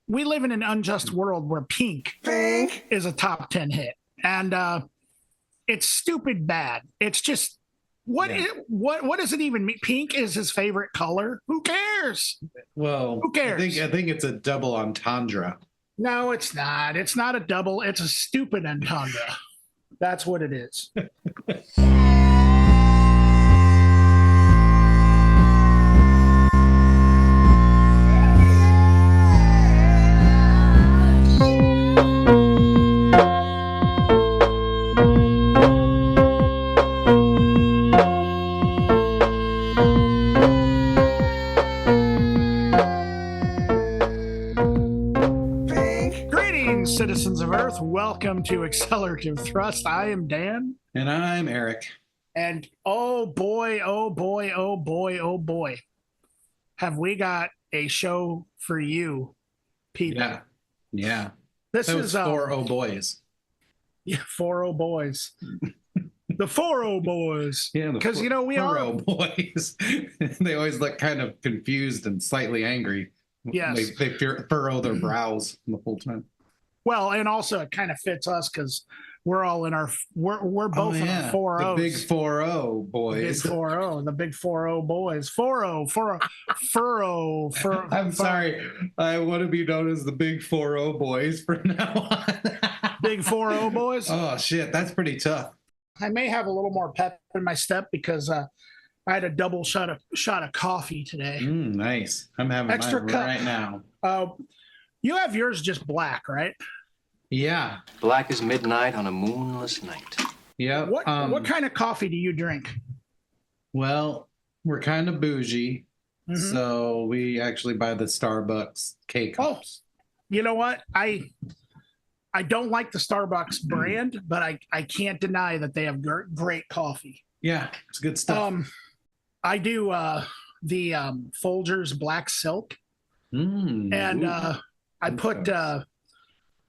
we live in an unjust world where Pink is a top 10 hit. And it's stupid bad. It's just what does it even mean? Pink is his favorite color. Who cares? Well, who cares? I think it's a double entendre. No, it's not. It's not a double. It's a stupid entendre. That's what it is. Citizens of Earth, welcome to Accelerativ Thrust. I am Dan. And I'm Erik. And oh boy, have we got a show for you, people. Yeah. This is four boys. Yeah, 4 boys. The 4 boys. Yeah, because we are boys. They always look kind of confused and slightly angry. Yes. They furrow their brows the whole time. Well, and also it kind of fits us because we're all in our we're both in our 4-0s. The big 4-0 boys. The big 4-0 boys. 4-0 furrow. I'm sorry. I want to be known as the big 4-0 boys from now on. Big 4-0 boys. Oh shit, that's pretty tough. I may have a little more pep in my step because I had a double shot of coffee today. Nice. I'm having extra mine cup right now. You have yours just black, right? Yeah. Black as midnight on a moonless night. Yeah. What kind of coffee do you drink? Well, we're kind of bougie, so we actually buy the Starbucks K-Cups. You know what? I don't like the Starbucks brand, but I can't deny that they have great coffee. Yeah, it's good stuff. I do the Folgers Black Silk, and I put a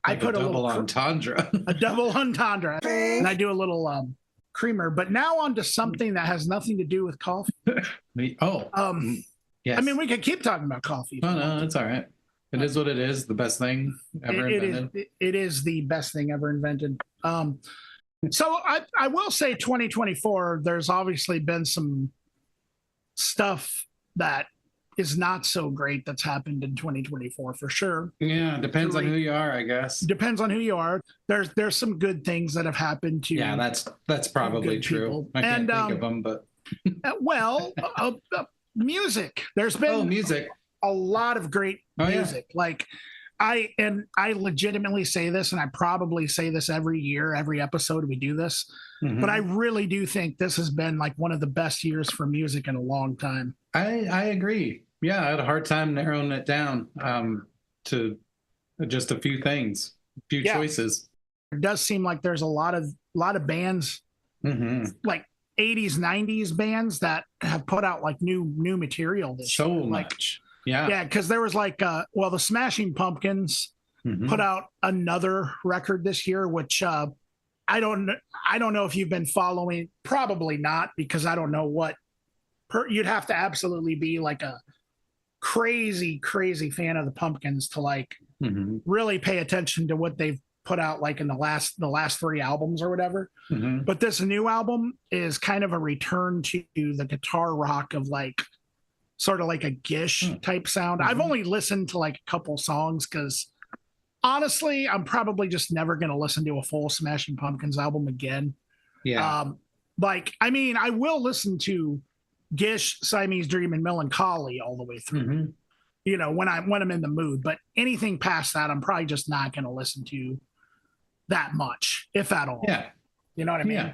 double entendre. A double entendre. And I do a little creamer. But now on to something that has nothing to do with coffee. Yes. I mean, we could keep talking about coffee. No, it's all right. It is what it is. The best thing ever invented. It is the best thing ever invented. So I will say 2024, there's obviously been some stuff that is not so great that's happened in 2024 for sure. Yeah, depends on who you are, I guess. Depends on who you are. There's some good things that have happened to. Yeah, that's probably true. People. I can't think of them, but music. There's been music. A lot of great music. Yeah. Like I legitimately say this, and I probably say this every year, every episode we do this, but I really do think this has been like one of the best years for music in a long time. I agree. Yeah, I had a hard time narrowing it down to just a few things, choices. It does seem like there's a lot of bands, like 80s, 90s bands that have put out like new material this year. Much. Yeah, because there was like, the Smashing Pumpkins put out another record this year, which I don't know if you've been following. Probably not, because I don't know what. You'd have to absolutely be like a crazy fan of the Pumpkins to like really pay attention to what they've put out like in the last 3 albums or whatever. But this new album is kind of a return to the guitar rock of like sort of like a Gish type sound. I've only listened to like a couple songs because honestly, I'm probably just never going to listen to a full Smashing Pumpkins album again. Yeah. I will listen to Gish, Siamese Dream, and Melancholy all the way through, when I'm in the mood, but anything past that, I'm probably just not going to listen to that much, if at all. Yeah. You know what I mean? Yeah,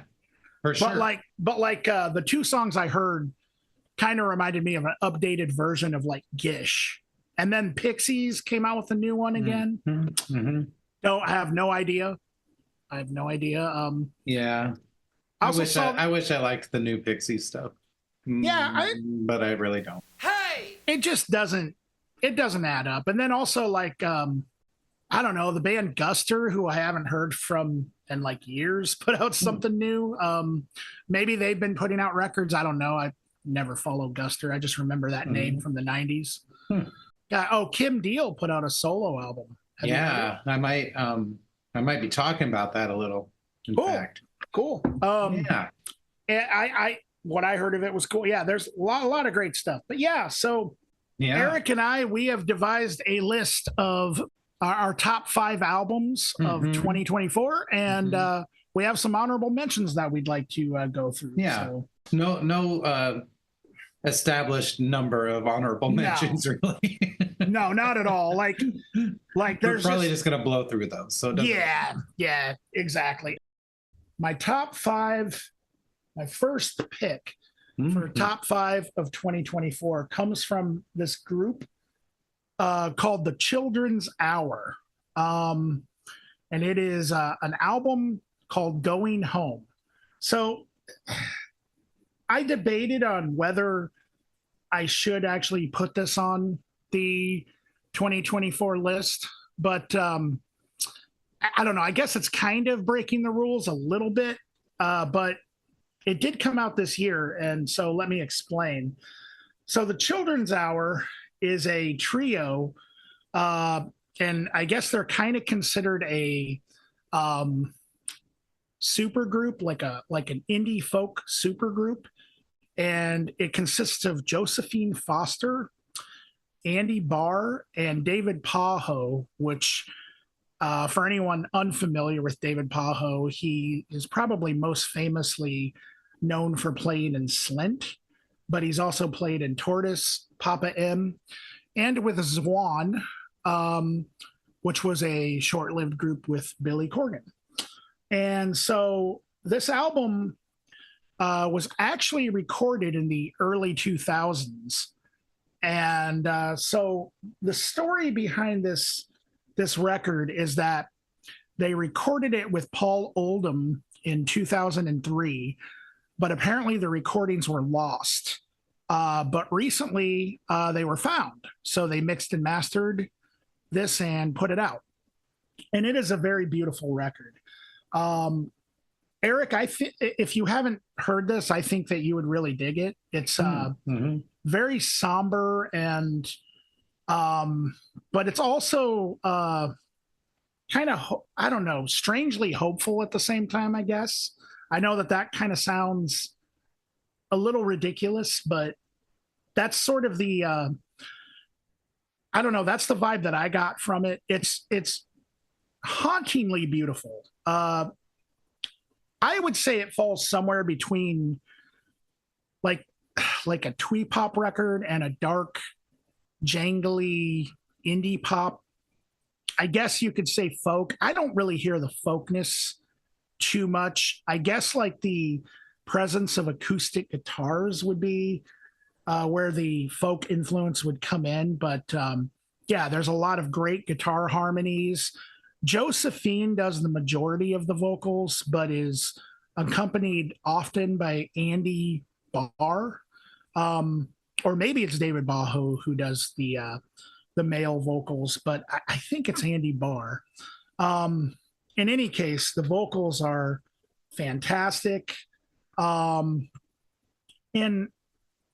for sure. But the 2 songs I heard kind of reminded me of an updated version of like Gish. And then Pixies came out with a new one again. No, I have no idea. Yeah. I wish I liked the new Pixie stuff. Yeah, but I really don't. Hey, it just doesn't add up. And then also like I don't know, the band Guster, who I haven't heard from in like years, put out something new. Maybe they've been putting out records. I don't know. I never followed Guster. I just remember that name from the 90s. Kim Deal put out a solo album. Have you heard Yeah, I might be talking about that a little, in Cool. fact. Cool. Yeah. What I heard of it was cool. Yeah, there's a lot of great stuff. But yeah, so Yeah. Eric and we have devised a list of our top 5 albums of 2024, and we have some honorable mentions that we'd like to go through. Yeah. So. No established number of honorable mentions, really. No, not at all. Like We're probably just gonna blow through those. So yeah, exactly. My top 5, my first pick for top 5 of 2024 comes from this group called the Children's Hour, and it is an album called Going Home. So I debated on whether I should actually put this on the 2024 list, but I don't know. I guess it's kind of breaking the rules a little bit, but it did come out this year, and so let me explain. So the Children's Hour is a trio, and I guess they're kind of considered a super group, like an indie folk super group, and it consists of Josephine Foster, Andy Barr, and David Pajo, which for anyone unfamiliar with David Pajo, he is probably most famously known for playing in Slint, but he's also played in Tortoise, Papa M, and with Zwan, which was a short-lived group with Billy Corgan. And so this album was actually recorded in the early 2000s. And so the story behind this record is that they recorded it with Paul Oldham in 2003, but apparently the recordings were lost. But recently they were found. So they mixed and mastered this and put it out. And it is a very beautiful record. Eric, if you haven't heard this, I think that you would really dig it. It's very somber and but it's also kind of, I don't know, strangely hopeful at the same time, I guess. I know that kind of sounds a little ridiculous, but that's sort of the I don't know, that's the vibe that I got from it. It's hauntingly beautiful. I would say it falls somewhere between like a twee pop record and a dark, jangly indie pop. I guess you could say folk. I don't really hear the folkness too much. I guess like the presence of acoustic guitars would be where the folk influence would come in. But yeah, there's a lot of great guitar harmonies. Josephine does the majority of the vocals, but is accompanied often by Andy Barr. Or maybe it's David Bajo who does the male vocals, but I think it's Andy Barr. In any case, the vocals are fantastic. And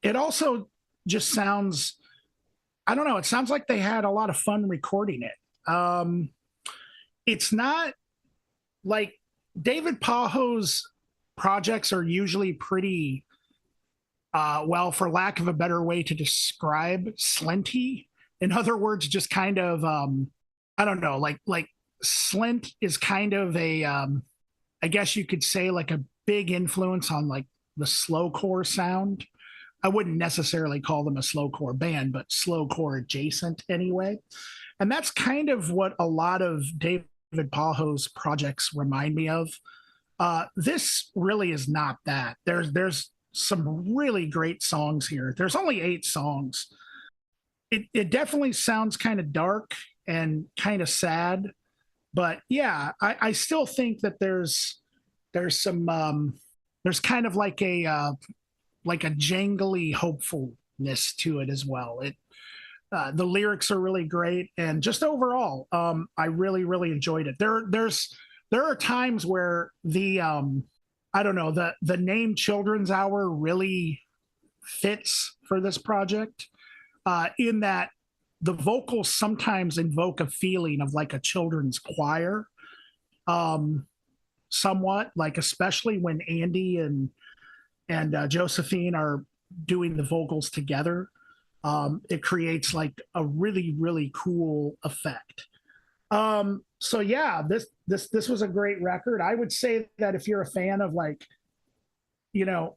it also just sounds, I don't know, it sounds like they had a lot of fun recording it. It's not like David Pajo's projects are usually pretty, well, for lack of a better way to describe, slinty. In other words, just kind of, I don't know, like Slint is kind of a, I guess you could say like a big influence on like the slowcore sound. I wouldn't necessarily call them a slowcore band, but slowcore adjacent anyway. And that's kind of what a lot of David Pajo's projects remind me of. This really is not that. There's some really great songs here. There's only 8 songs. It definitely sounds kind of dark and kind of sad, but yeah, I still think that there's some there's kind of like a jangly hopefulness to it as well. The lyrics are really great, and just overall, I really enjoyed it. There are times where the I don't know, the name Children's Hour really fits for this project, in that the vocals sometimes invoke a feeling of like a children's choir, somewhat, like especially when Andy and Josephine are doing the vocals together. It creates like a really, really cool effect. So yeah, this was a great record. I would say that if you're a fan of like, you know,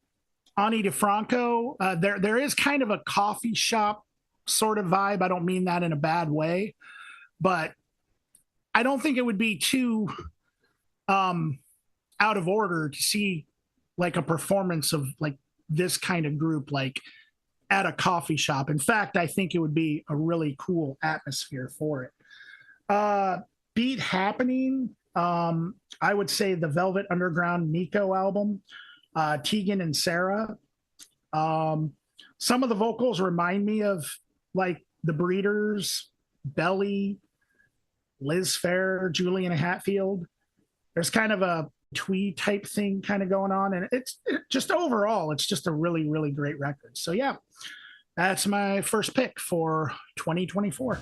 Ani DeFranco, there is kind of a coffee shop sort of vibe. I don't mean that in a bad way, but I don't think it would be too out of order to see like a performance of like this kind of group like at a coffee shop. In fact, I think it would be a really cool atmosphere for it. Beat Happening, I would say the Velvet Underground Nico album, Tegan and Sarah. Some of the vocals remind me of like the Breeders, Belly, Liz Phair, Julian Hatfield. There's kind of a twee type thing kind of going on, and it's just overall, it's just a really, really great record. So yeah, that's my first pick for 2024.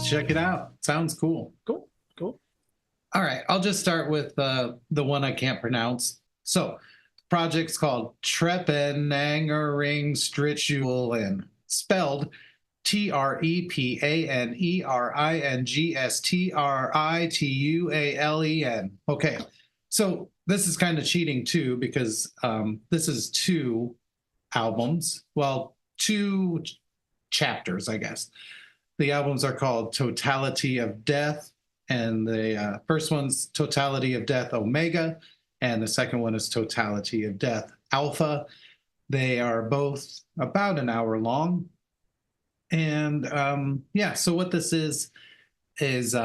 Check it out. Sounds cool. Cool. All right. I'll just start with the one I can't pronounce. So, project's called Trepanangering Stritulen, spelled TrepaneringsTritualen. Okay. So, this is kind of cheating too, because this is 2 albums. Well, 2 chapters, I guess. The albums are called Totality of Death, and the first one's Totality of Death Omega, and the second one is Totality of Death Alpha. They are both about an hour long. And so what this is it's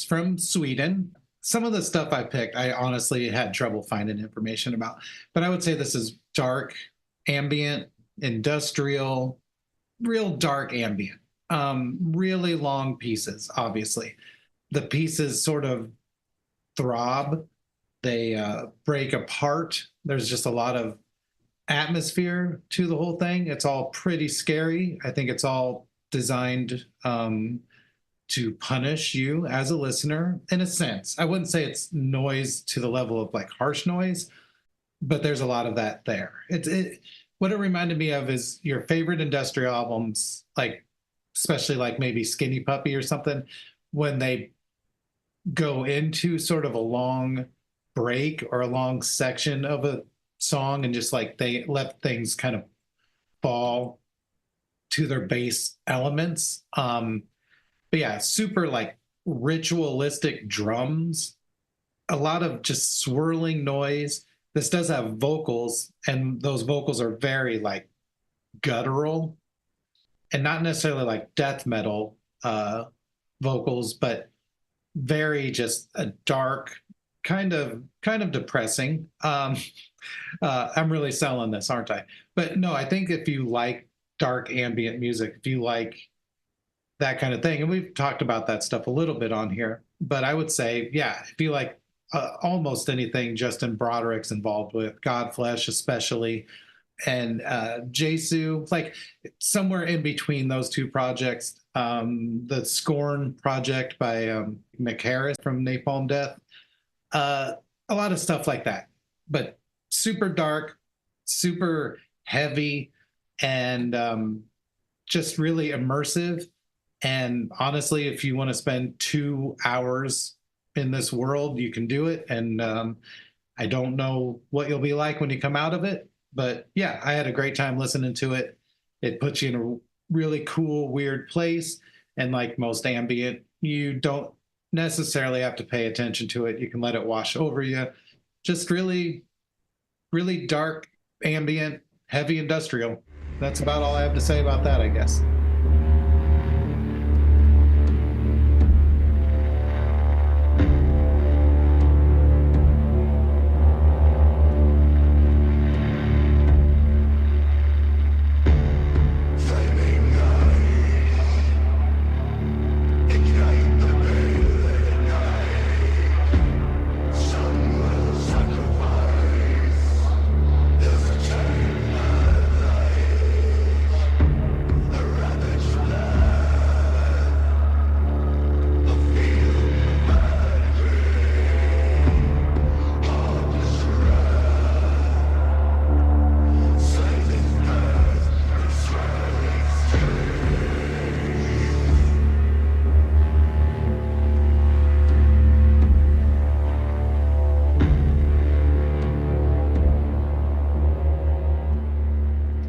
from Sweden. Some of the stuff I picked, I honestly had trouble finding information about, but I would say this is dark, ambient, industrial, real dark ambient. Really long pieces, obviously. The pieces sort of throb. They break apart. There's just a lot of atmosphere to the whole thing. It's all pretty scary. I think it's all designed to punish you as a listener, in a sense. I wouldn't say it's noise to the level of like harsh noise, but there's a lot of that there. What it reminded me of is your favorite industrial albums, like especially like maybe Skinny Puppy or something, when they go into sort of a long break or a long section of a song and just like they let things kind of fall to their base elements. But yeah, super like ritualistic drums, a lot of just swirling noise. This does have vocals, and those vocals are very like guttural and not necessarily like death metal vocals, but very just a dark, kind of depressing. I'm really selling this, aren't I? But no, I think if you like dark ambient music, if you like that kind of thing, and we've talked about that stuff a little bit on here, but I would say, yeah, if you like almost anything Justin Broderick's involved with, Godflesh especially, and Jesu, like somewhere in between those 2 projects, the Scorn project by Mick Harris from Napalm Death, a lot of stuff like that, but super dark, super heavy, and just really immersive. And honestly, if you want to spend 2 hours in this world, you can do it. And I don't know what you'll be like when you come out of it, but yeah, I had a great time listening to it. It puts you in a really cool, weird place. And like most ambient, you don't necessarily have to pay attention to it. You can let it wash over you. Just really, really dark, ambient, heavy industrial. That's about all I have to say about that, I guess.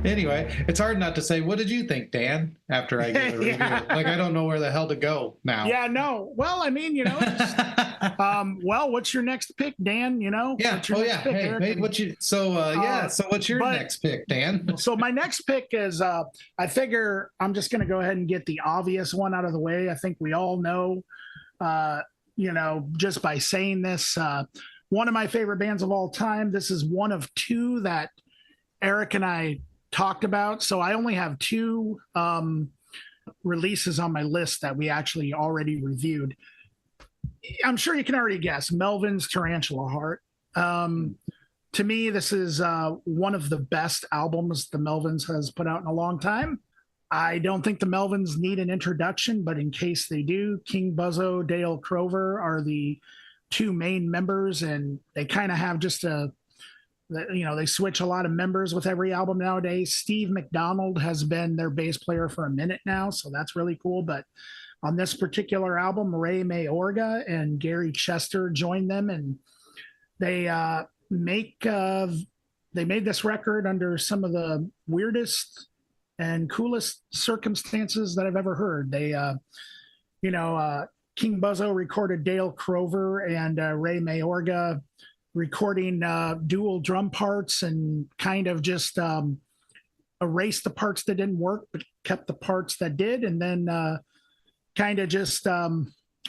Anyway, it's hard not to say, what did you think, Dan, after I give a review? Like, I don't know where the hell to go now. Yeah, no. Well, I mean, just, well, what's your next pick, Dan? Yeah. What's your Oh, next yeah. pick, Hey, Eric? So what's your next pick, Dan? So my next pick is, I figure I'm just going to go ahead and get the obvious one out of the way. I think we all know, just by saying this, one of my favorite bands of all time. This is one of 2 that Eric and I talked about. So I only have 2 releases on my list that we actually already reviewed. I'm sure you can already guess. Melvin's Tarantula Heart. To me, this is one of the best albums the Melvins has put out in a long time. I don't think the Melvins need an introduction, but in case they do, King Buzzo, Dale Crover are the 2 main members, and they kind of have just they switch a lot of members with every album nowadays. Steve McDonald has been their bass player for a minute now, so that's really cool. But on this particular album, Ray Mayorga and Gary Chester joined them, and they made this record under some of the weirdest and coolest circumstances that I've ever heard. They, King Buzzo recorded Dale Crover and Ray Mayorga recording dual drum parts and kind of just erased the parts that didn't work, but kept the parts that did. And then kind of just,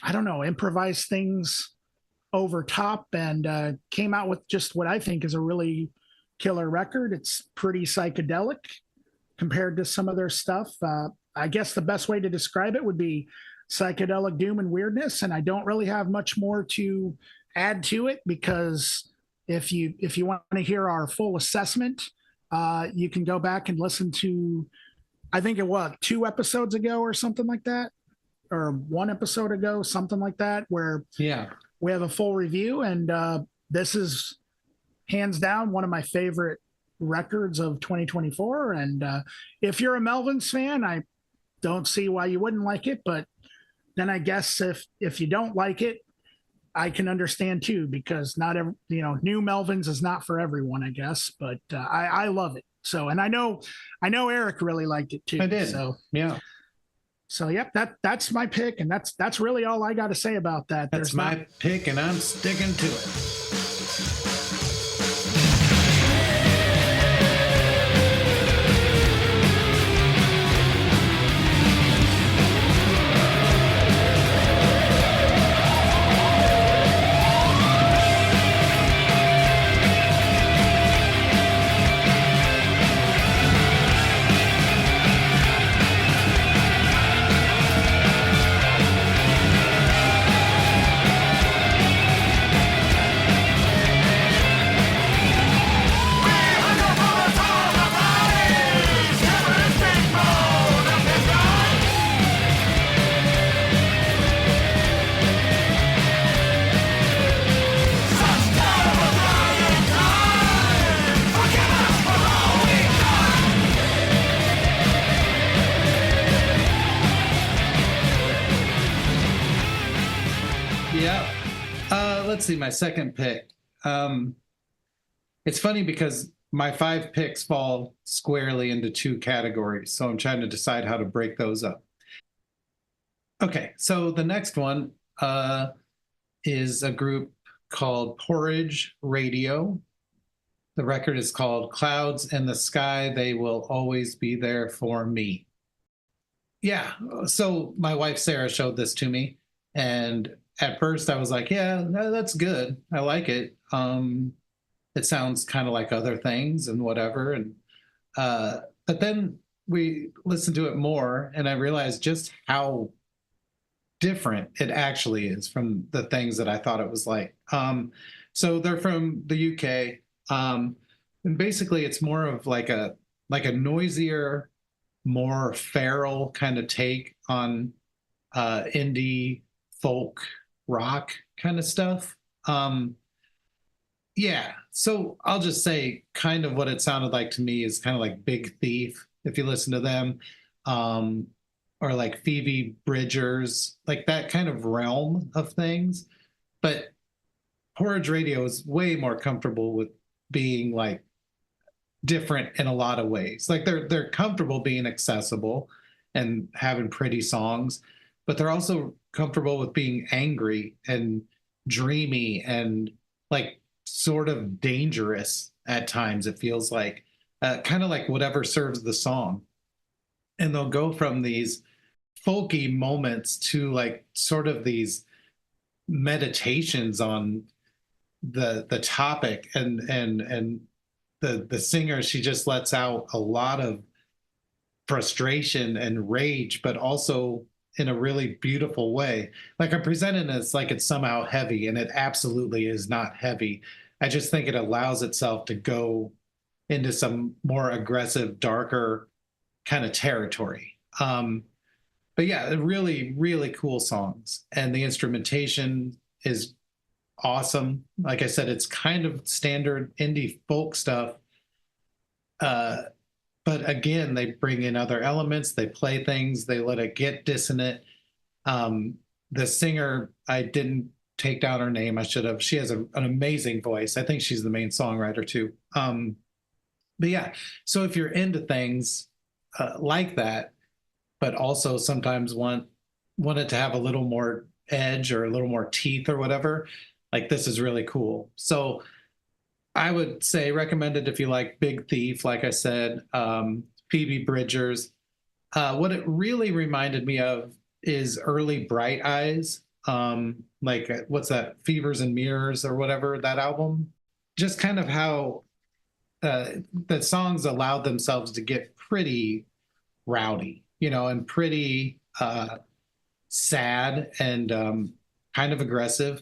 improvise things over top and came out with just what I think is a really killer record. It's pretty psychedelic compared to some of their stuff. I guess the best way to describe it would be psychedelic doom and weirdness. And I don't really have much more to add to it, because if you want to hear our full assessment, you can go back and listen to, I think it was 2 episodes ago or something like that, or 1 episode ago, something like that, where we have a full review. And this is hands down one of my favorite records of 2024. And if you're a Melvins fan, I don't see why you wouldn't like it. But then I guess if you don't like it, I can understand too, because not every, new Melvins is not for everyone, I guess. But I love it. So, and I know Eric really liked it too. I did. So yeah. So yep, that's my pick, and that's really all I got to say about that. That's my pick, and I'm sticking to it. Yeah. Let's see, my second pick. It's funny because my 5 picks fall squarely into 2 categories, so I'm trying to decide how to break those up. Okay, so the next one is a group called Porridge Radio. The record is called Clouds in the Sky, They Will Always Be There for Me. Yeah, so my wife Sarah showed this to me, and at first I was like, yeah, that's good. I like it. It sounds kind of like other things and whatever. And but then we listened to it more, and I realized just how different it actually is from the things that I thought it was like. So they're from the UK, and basically it's more of like a noisier, more feral kind of take on indie folk rock kind of stuff. Yeah, so I'll just say kind of what it sounded like to me is kind of like Big Thief, if you listen to them, or like Phoebe Bridgers, like that kind of realm of things. But Porridge Radio is way more comfortable with being like different in a lot of ways. Like they're comfortable being accessible and having pretty songs, but they're also comfortable with being angry and dreamy and like sort of dangerous at times. It feels like kind of like whatever serves the song. And they'll go from these folky moments to like sort of these meditations on the topic, and the singer, she just lets out a lot of frustration and rage, but also in a really beautiful way. Like I'm presenting as like it's somehow heavy, and it absolutely is not heavy. I just think it allows itself to go into some more aggressive, darker kind of territory. But yeah, really, really cool songs. And the instrumentation is awesome. Like I said, it's kind of standard indie folk stuff. But again, they bring in other elements, they play things, they let it get dissonant. The singer, I didn't take down her name. I should have. She has an amazing voice. I think she's the main songwriter too. But yeah, so if you're into things like that, but also sometimes want it to have a little more edge or a little more teeth or whatever, like this is really cool. So I would say recommend it if you like Big Thief, like I said, Phoebe Bridgers. What it really reminded me of is early Bright Eyes. Like what's that, Fevers and Mirrors or whatever, that album. Just kind of how the songs allowed themselves to get pretty rowdy, and pretty sad and kind of aggressive.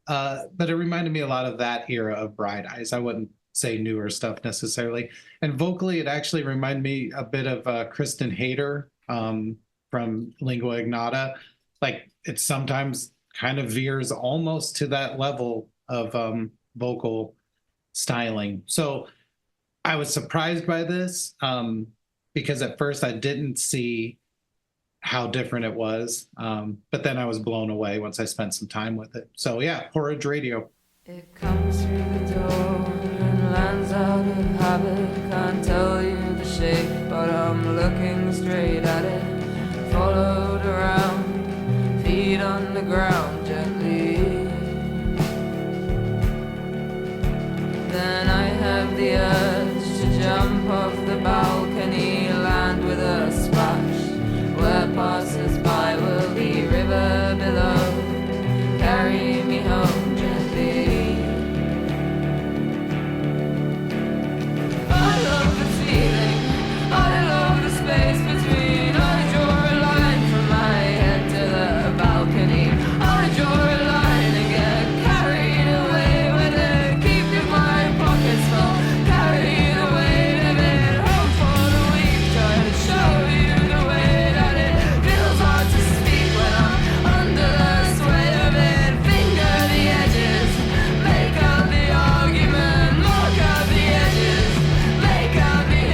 But it reminded me a lot of that era of Bright Eyes. I wouldn't say newer stuff necessarily. And vocally, it actually reminded me a bit of Kristen Hayter from Lingua Ignota. Like it sometimes kind of veers almost to that level of vocal styling. So I was surprised by this because at first I didn't see how different it was. But then I was blown away once I spent some time with it. So yeah, Porridge Radio. It comes through the door and lands out of habit. Can't tell you the shape, but I'm looking straight at it. Followed around, feet on the ground gently. Then I have the urge to jump off the balcony, land with a splash. Where passers-by will be river below, carry me home gently. I love the feeling, I love the space between. I draw a line from my head to the balcony. I draw a line and get carried away with it. Keep my pockets full, carry the weight of it. Hope for the weak, try to show you the way. Feels hard to speak when I'm under the sway of it. Finger the edges, make out the argument, mark out the edges, make out the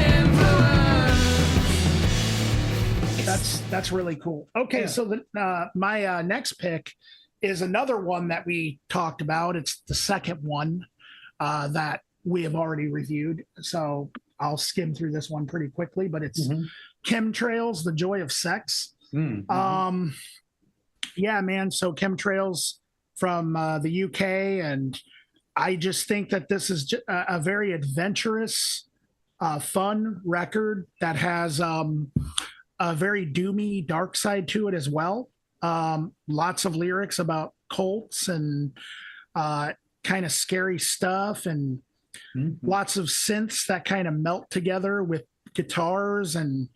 influence. That's really cool. Okay, Yeah. so my next pick is another one that we talked about. It's the second one that we have already reviewed. So I'll skim through this one pretty quickly, but it's Chemtrails, The Joy of Sex. Yeah, man. So Chemtrails from the UK. And I just think that this is a very adventurous, fun record that has a very doomy, dark side to it as well. Lots of lyrics about cults and kind of scary stuff, and lots of synths that kind of melt together with guitars, and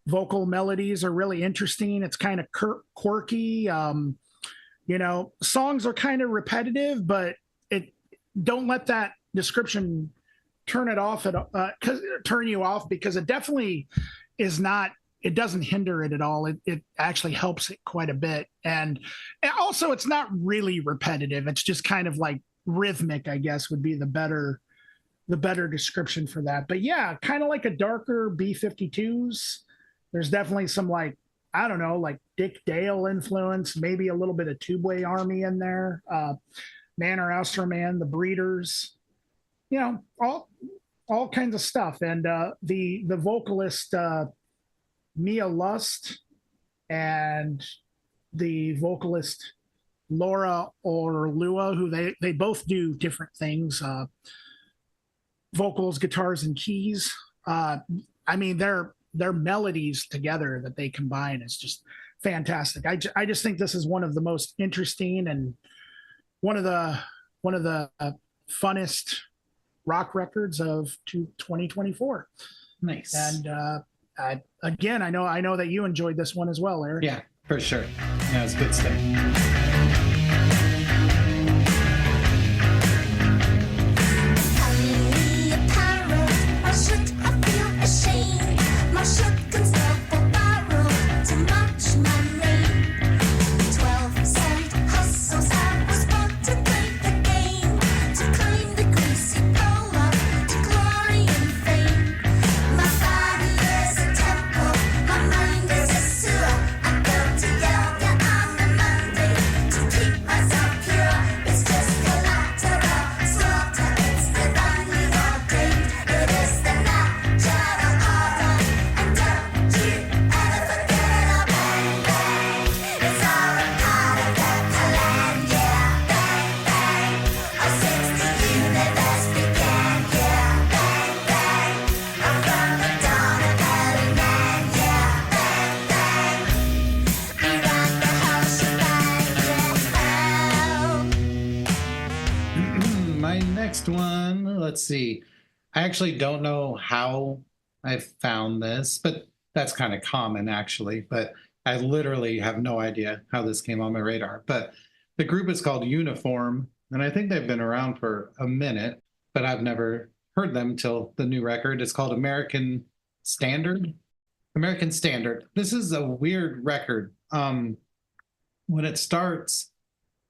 vocal melodies are really interesting. It's kind of quirky. Songs are kind of repetitive, but don't let that description turn you off, because it definitely is not. It doesn't hinder it at all. It actually helps it quite a bit. And also it's not really repetitive. It's just kind of like rhythmic, I guess, would be the better description for that. But yeah, kind of like a darker B-52s. There's definitely some, like, I don't know, like Dick Dale influence, maybe a little bit of Tubeway Army in there. Manor Austerman, The Breeders, all kinds of stuff. And the vocalist, Mia Lust, and the vocalist Laura Orlua, who they both do different things, vocals, guitars, and keys. I mean, their melodies together that they combine is just fantastic. I just think this is one of the most interesting and one of the funnest rock records of 2024. Nice. And again, I know that you enjoyed this one as well, Eric. Yeah, for sure. Yeah, it's good stuff. Let's see. I actually don't know how I found this, but that's kind of common actually. But I literally have no idea how this came on my radar. But the group is called Uniform, and I think they've been around for a minute, but I've never heard them till the new record. It's called American Standard. American Standard. This is a weird record. When it starts,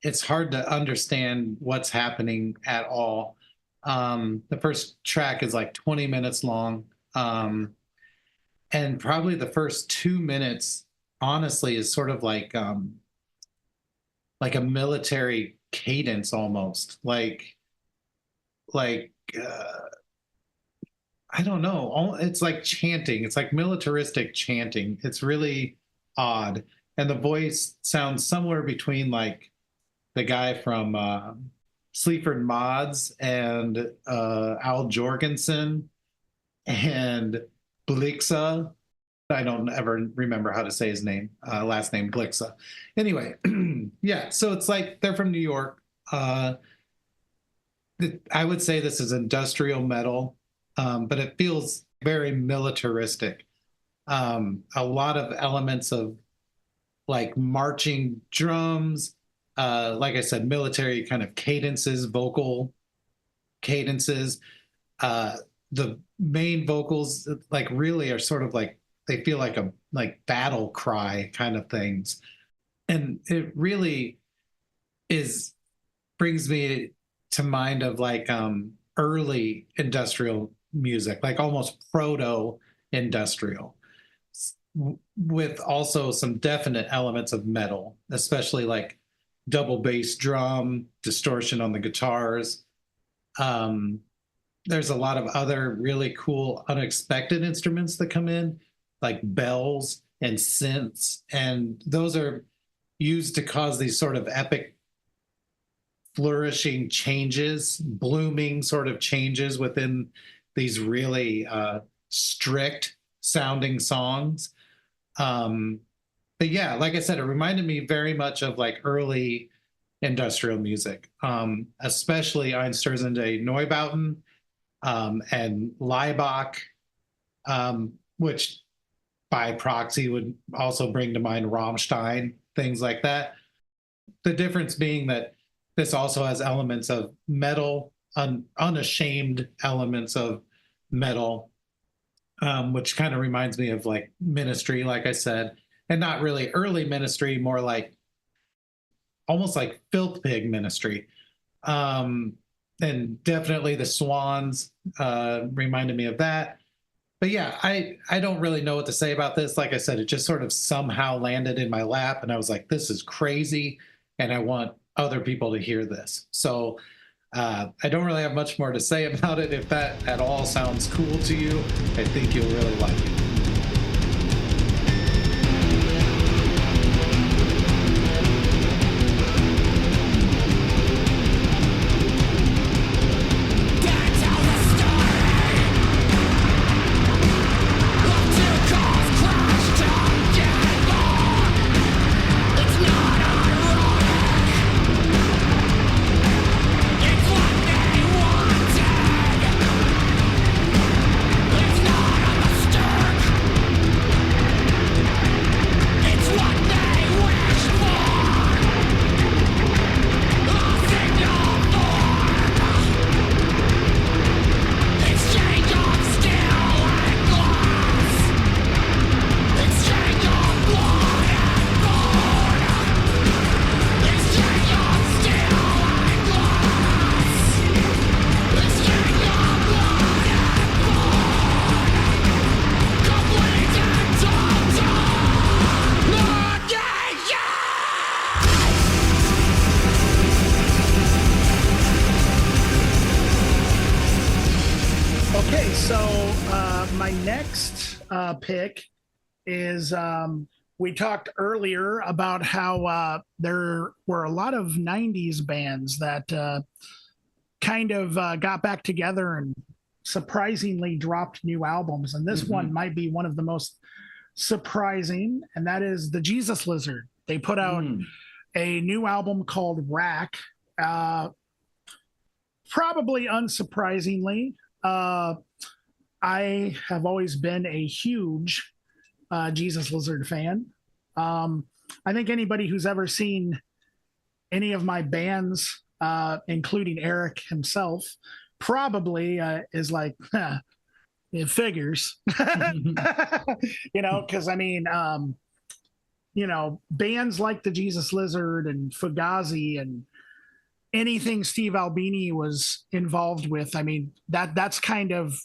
it's hard to understand what's happening at all. The first track is like 20 minutes long. And probably the first 2 minutes, honestly, is sort of like a military cadence almost. Like I don't know. It's like chanting. It's like militaristic chanting. It's really odd. And the voice sounds somewhere between like the guy from Sleaford Mods and Al Jorgensen and Blixa. I don't ever remember how to say his name, last name Blixa. Anyway, yeah, so it's like they're from New York. I would say this is industrial metal, but it feels very militaristic. A lot of elements of like marching drums, like I said, military kind of cadences, vocal cadences. The main vocals like really are sort of like, they feel like a battle cry kind of things. And it really brings me to mind of like early industrial music, like almost proto industrial, with also some definite elements of metal, especially like double bass drum, distortion on the guitars. There's a lot of other really cool, unexpected instruments that come in, like bells and synths. And those are used to cause these sort of epic, flourishing changes, blooming sort of changes within these really strict sounding songs. But yeah, like I said, it reminded me very much of like early industrial music, especially Einstürzende Neubauten and Laibach, which by proxy would also bring to mind Rammstein, things like that. The difference being that this also has elements of metal, unashamed elements of metal, which kind of reminds me of like Ministry, like I said, and not really early Ministry, more like almost like Filth Pig Ministry. And definitely the Swans reminded me of that. But yeah, I don't really know what to say about this. Like I said, it just sort of somehow landed in my lap and I was like, this is crazy. And I want other people to hear this. So I don't really have much more to say about it. If that at all sounds cool to you, I think you'll really like it. Pick is we talked earlier about how there were a lot of 90s bands that kind of got back together and surprisingly dropped new albums, and this one might be one of the most surprising, and that is the Jesus Lizard. They put out a new album called Rack. Probably unsurprisingly, I have always been a huge Jesus Lizard fan. I think anybody who's ever seen any of my bands, including Erik himself, probably is like, it figures. You know, because I mean, you know, bands like the Jesus Lizard and Fugazi and anything Steve Albini was involved with, I mean, that's kind of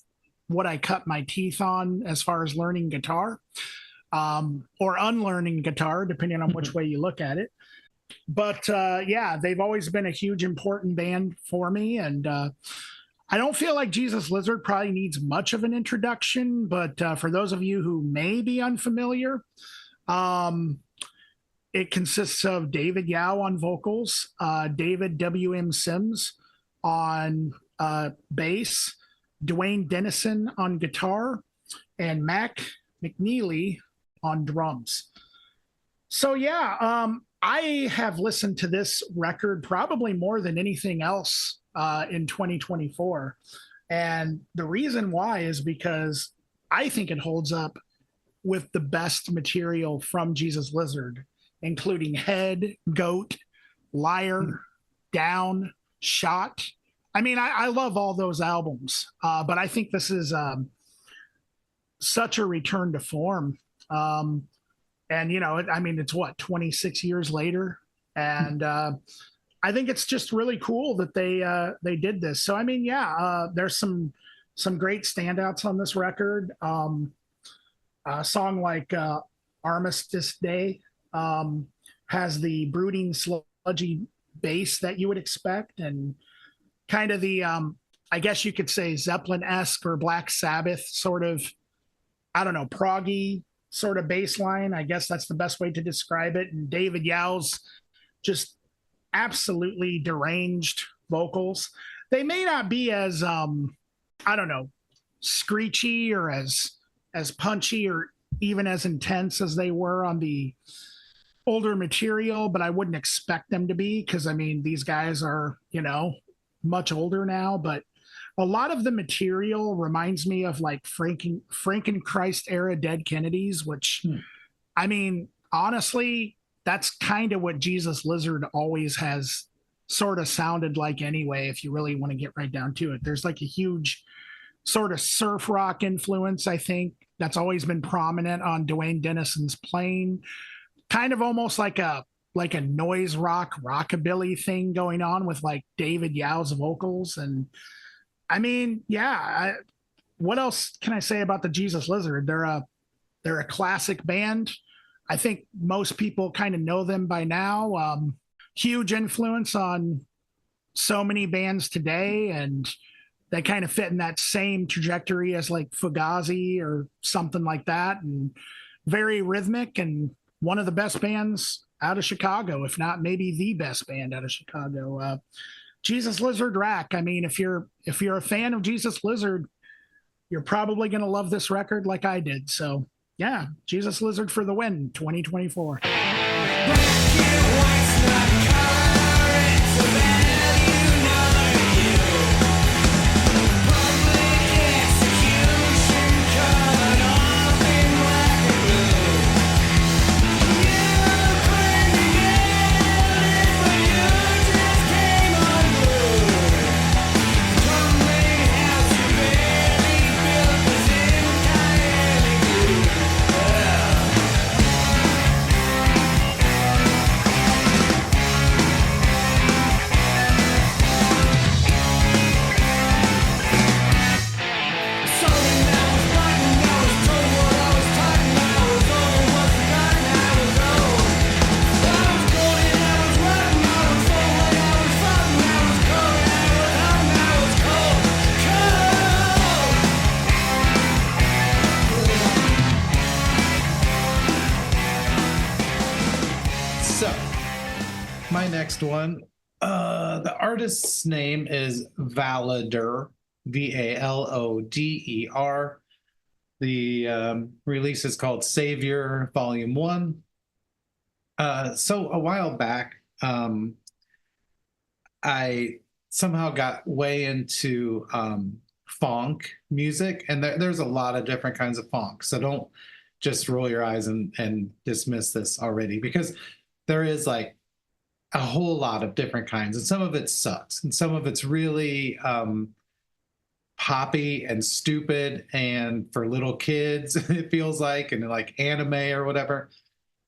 what I cut my teeth on as far as learning guitar, or unlearning guitar, depending on which way you look at it. But yeah, they've always been a huge, important band for me. And I don't feel like Jesus Lizard probably needs much of an introduction, but for those of you who may be unfamiliar, it consists of David Yao on vocals, David W.M. Sims on bass, Dwayne Dennison on guitar, and Mac McNeely on drums. So yeah, I have listened to this record probably more than anything else in 2024. And the reason why is because I think it holds up with the best material from Jesus Lizard, including Head, Goat, Liar, Down, Shot. I mean, I love all those albums, but I think this is such a return to form. And, you know, I mean, it's what, 26 years later? And I think it's just really cool that they did this. So, I mean, yeah, there's some great standouts on this record. A song like Armistice Day has the brooding slow sludgy bass that you would expect, and kind of the I guess you could say Zeppelin-esque or Black Sabbath sort of, I don't know, proggy sort of bass line. I guess that's the best way to describe it. And David Yow's just absolutely deranged vocals. They may not be as I don't know, screechy or as punchy or even as intense as they were on the older material, but I wouldn't expect them to be, because I mean these guys are, you know, much older now. But a lot of the material reminds me of like Frankenchrist era Dead Kennedys, which I mean, honestly, that's kind of what Jesus Lizard always has sort of sounded like anyway, if you really want to get right down to it. There's like a huge sort of surf rock influence, I think, that's always been prominent on Dwayne Dennison's playing. Kind of almost like a noise rock rockabilly thing going on with like David Yow's vocals. And I mean, yeah, what else can I say about the Jesus Lizard? They're a classic band. I think most people kind of know them by now. Huge influence on so many bands today, and they kind of fit in that same trajectory as like Fugazi or something like that, and very rhythmic, and one of the best bands out of Chicago, if not maybe the best band out of Chicago. Jesus Lizard Rack. I mean, if you're a fan of Jesus Lizard, you're probably going to love this record like I did. So yeah, Jesus Lizard for the win, 2024. My next one, the artist's name is Valader, Valloder. The release is called Savior Volume 1. So a while back, I somehow got way into funk music, and there's a lot of different kinds of funk. So don't just roll your eyes and dismiss this already, because there is like a whole lot of different kinds, and some of it sucks, and some of it's really poppy and stupid and for little kids, it feels like, and like anime or whatever.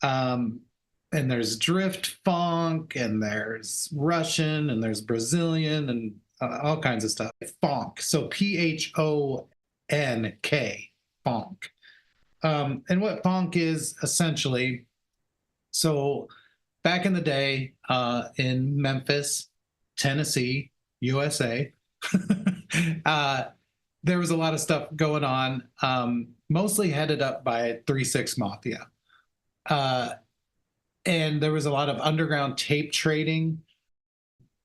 And there's drift funk, and there's Russian, and there's Brazilian, and all kinds of stuff. Funk, so Phonk, funk. And what funk is essentially, so back in the day, in Memphis, Tennessee, USA, there was a lot of stuff going on, mostly headed up by 3-6 Mafia. And there was a lot of underground tape trading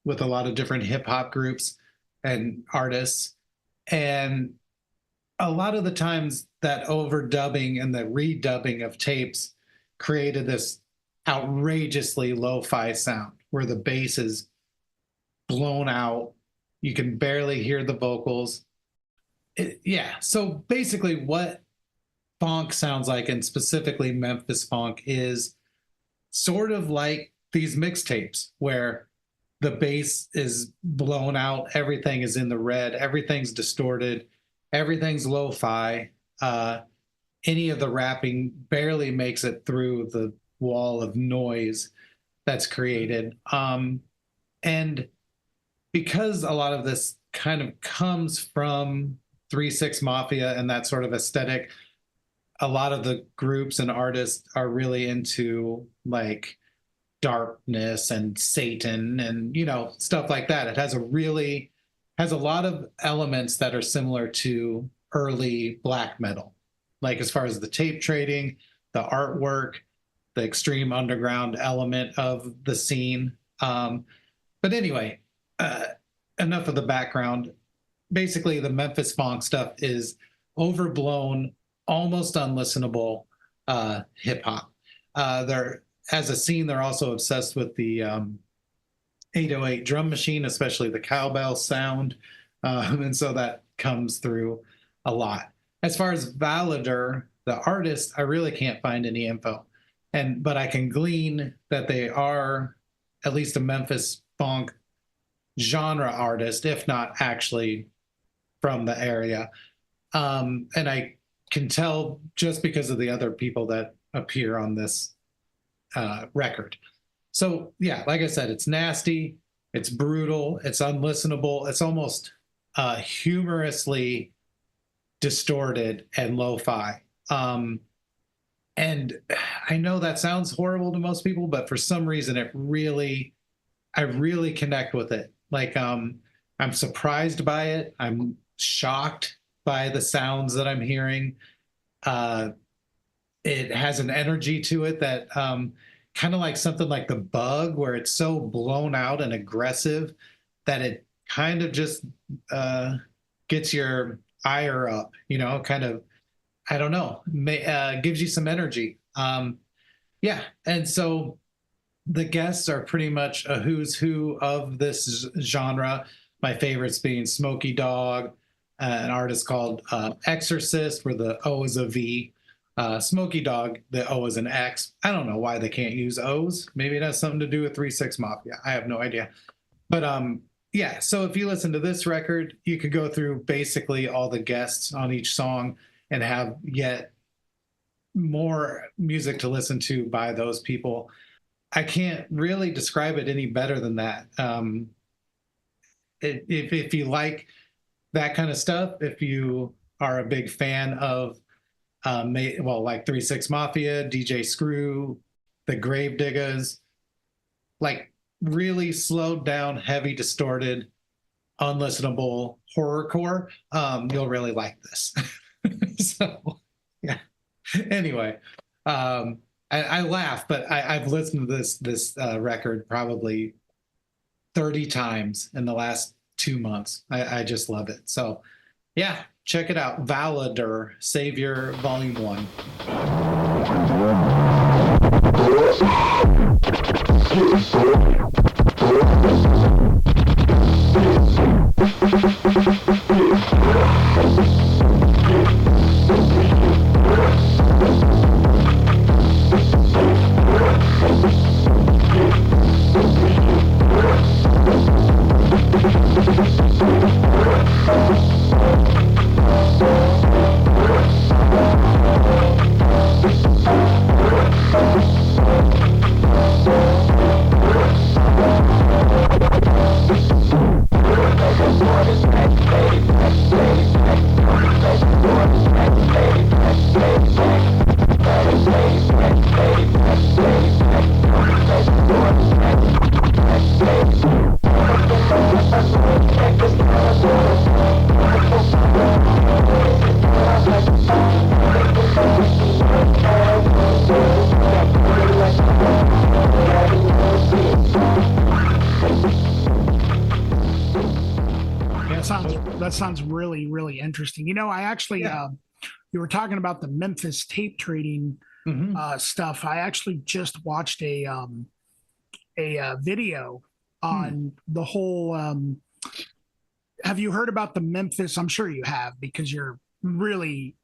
with a lot of different hip hop groups and artists. And a lot of the times that overdubbing and the redubbing of tapes created this outrageously lo-fi sound where the bass is blown out. You can barely hear the vocals. So basically what funk sounds like, and specifically Memphis funk, is sort of like these mixtapes where the bass is blown out, everything is in the red, everything's distorted, everything's lo-fi. Any of the rapping barely makes it through the wall of noise that's created. And because a lot of this kind of comes from 3-6 Mafia and that sort of aesthetic, a lot of the groups and artists are really into like darkness and Satan and, stuff like that. It has a lot of elements that are similar to early black metal, like as far as the tape trading, the artwork, the extreme underground element of the scene. But anyway, enough of the background. Basically, the Memphis funk stuff is overblown, almost unlistenable hip hop. They're as a scene, they're also obsessed with the 808 drum machine, especially the cowbell sound, and so that comes through a lot. As far as Valader, the artist, I really can't find any info, but I can glean that they are at least a Memphis funk genre artist, if not actually from the area. And I can tell just because of the other people that appear on this record. So yeah, like I said, it's nasty, it's brutal, it's unlistenable, it's almost humorously distorted and lo-fi. And I know that sounds horrible to most people, but for some reason I really connect with it. Like I'm surprised by it. I'm shocked by the sounds that I'm hearing. It has an energy to it that kind of like something like The Bug, where it's so blown out and aggressive that it kind of just gets your ire up, kind of, I don't know, gives you some energy. Yeah. And so the guests are pretty much a who's who of this genre. My favorites being Smokey Dog, an artist called Exorcist, where the O is a V. Smokey Dog, the O is an X. I don't know why they can't use O's. Maybe it has something to do with 3-6 Mafia. I have no idea. But yeah, so if you listen to this record, you could go through basically all the guests on each song and have yet more music to listen to by those people. I can't really describe it any better than that. If you like that kind of stuff, if you are a big fan of like 3-6 Mafia, DJ Screw, the Gravediggers, like really slowed down, heavy, distorted, unlistenable horrorcore, you'll really like this. So yeah. Anyway, I laugh, but I've listened to this record probably 30 times in the last 2 months. I just love it. So yeah, check it out. Valader, Savior, Volume 1. That sounds really, really interesting. I actually, you were talking about the Memphis tape trading stuff. I actually just watched a video on the whole. Have you heard about the Memphis? I'm sure you have, because you're really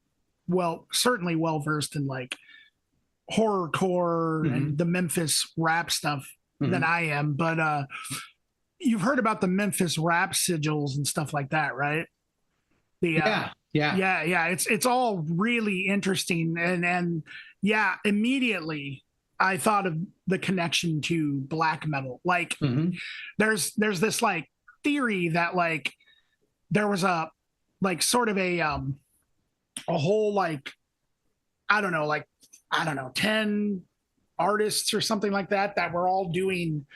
certainly well versed in like horrorcore and the Memphis rap stuff than I am. But you've heard about the Memphis rap sigils and stuff like that, right? Yeah. It's all really interesting, and immediately I thought of the connection to black metal. Like, there's this like theory that like there was a like sort of a whole like I don't know 10 artists or something like that were all doing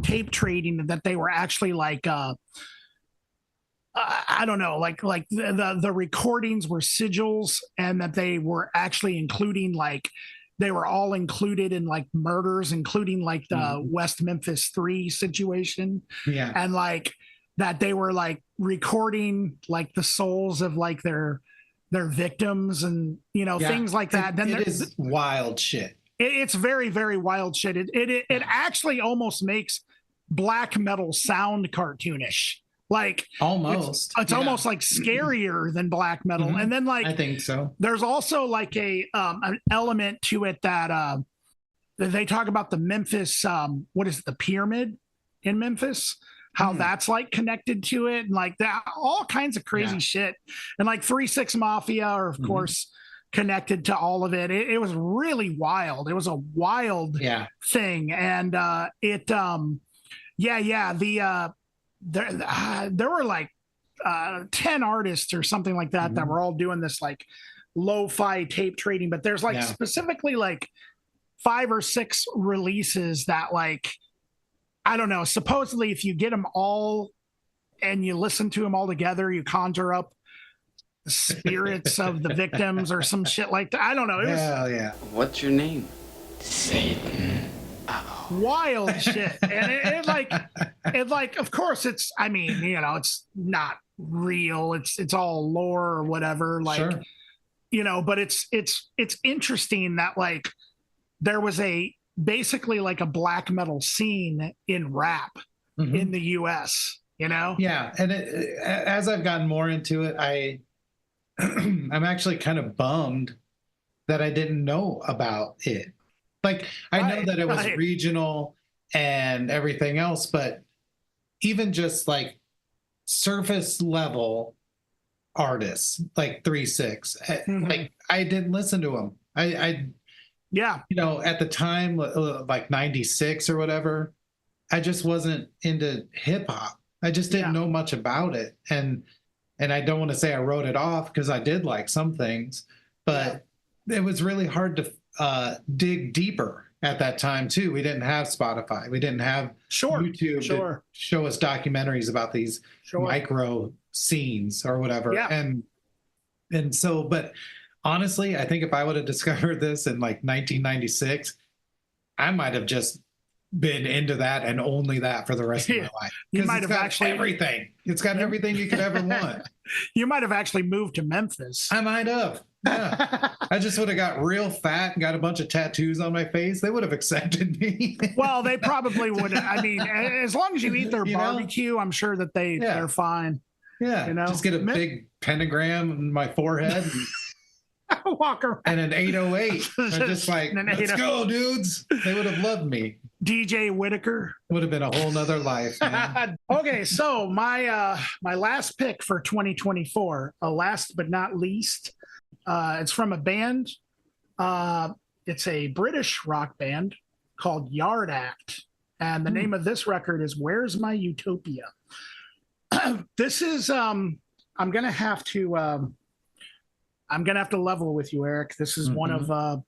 tape trading, that they were actually like I don't know, like the recordings were sigils, and that they were actually including, like, they were all included in like murders, including like the West Memphis 3 situation. Yeah. And like that they were like recording like the souls of like their victims, and things like that. Then it is wild shit. It's very, very wild shit. It actually almost makes black metal sound cartoonish. Like almost, it's almost like scarier than black metal. And then like I think so. There's also like an element to it that they talk about the Memphis. What is it, the pyramid in Memphis? How that's like connected to it, and like that, all kinds of crazy shit. And like 3-6 Mafia are of course connected to all of it. It was really wild. It was a wild thing, and there were like 10 artists or something like that that were all doing this like lo-fi tape trading, but there's like specifically like 5 or 6 releases that, like, I don't know, supposedly if you get them all and you listen to them all together, you conjure up the spirits of the victims or some shit like that. I don't know. It was What's your name? Satan. wild shit. And it like, of course it's, I mean, it's not real. It's all lore or whatever. Like, but it's interesting that like there was basically like a black metal scene in rap in the US, Yeah. And as I've gotten more into it, I'm actually kind of bummed that I didn't know about it. Like, I know that it was regional and everything else, but even just like surface level artists like 3-6, like I didn't listen to them. I at the time, like 96 or whatever, I just wasn't into hip hop. I just didn't know much about it. And I don't want to say I wrote it off, because I did like some things, but it was really hard to dig deeper at that time too. We didn't have Spotify. We didn't have YouTube to show us documentaries about these micro scenes or whatever. And so, but honestly, I think if I would have discovered this in like 1996, I might have just been into that and only that for the rest of my life. You might have actually everything. It's got everything you could ever want. You might have actually moved to Memphis. I might have. Yeah. I just would have got real fat and got a bunch of tattoos on my face. They would have accepted me. Well, they probably would. I mean, as long as you eat their barbecue, I'm sure that they're fine. Yeah. Just get a big pentagram on my forehead. Walk around. And an 808. I'm just like, let's go, dudes. They would have loved me. DJ Whitaker. It would have been a whole nother life, man. Okay, so my last pick for 2024, last but not least, it's from a band. It's a British rock band called Yard Act. And the name of this record is Where's My Utopia? This is, I'm going to have to level with you, Eric. This is one of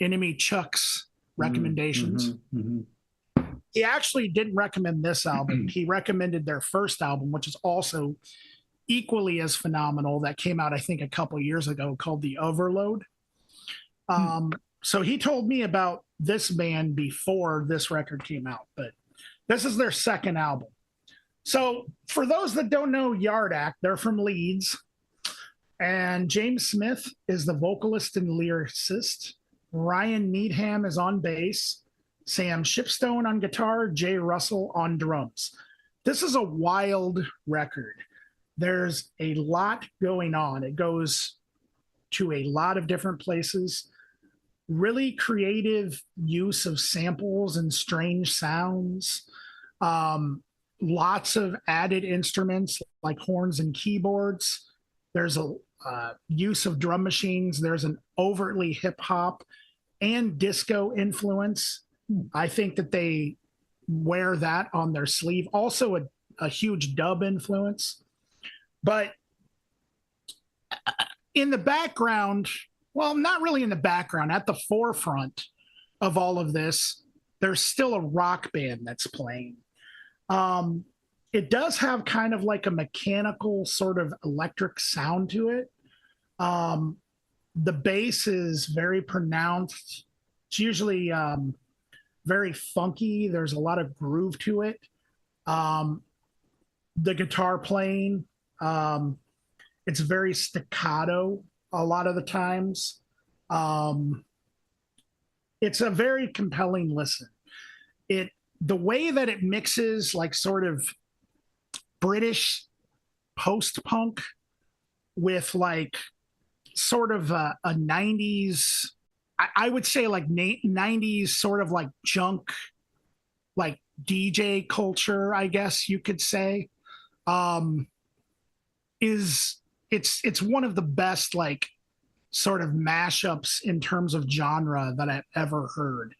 Enemy Chuck's recommendations. He actually didn't recommend this album. He recommended their first album, which is also equally as phenomenal, that came out, I think, a couple years ago, called The Overload. So he told me about this band before this record came out, but this is their second album. So for those that don't know Yard Act, they're from Leeds. And James Smith is the vocalist and lyricist. Ryan Needham is on bass. Sam Shipstone on guitar. Jay Russell on drums. This is a wild record. There's a lot going on. It goes to a lot of different places. Really creative use of samples and strange sounds. Lots of added instruments like horns and keyboards. There's a use of drum machines. There's an overtly hip hop and disco influence. I think that they wear that on their sleeve. Also a huge dub influence. But in the background, well, not really in the background, at the forefront, of all of this, there's still a rock band that's playing. It does have kind of like a mechanical sort of electric sound to it. The bass is very pronounced. It's usually very funky. There's a lot of groove to it. The guitar playing, it's very staccato a lot of the times. It's a very compelling listen. The way that it mixes like sort of British post-punk with like sort of a 90s, I would say like 90s sort of like junk, like DJ culture, I guess you could say, it's one of the best like sort of mashups in terms of genre that I've ever heard.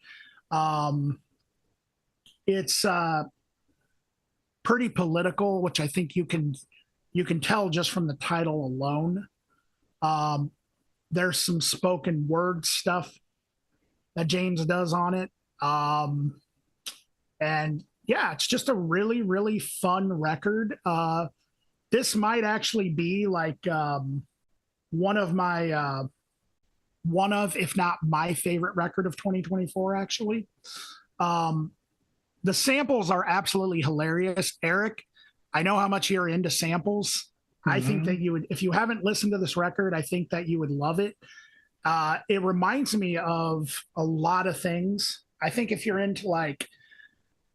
It's pretty political, which I think you can tell just from the title alone. There's some spoken word stuff that James does on it. And yeah, it's just a really, really fun record. This might actually be like one of, if not my favorite record of 2024, actually. The samples are absolutely hilarious. Erik, I know how much you're into samples. I think that you would, if you haven't listened to this record, I think that you would love it. It reminds me of a lot of things. I think if you're into like,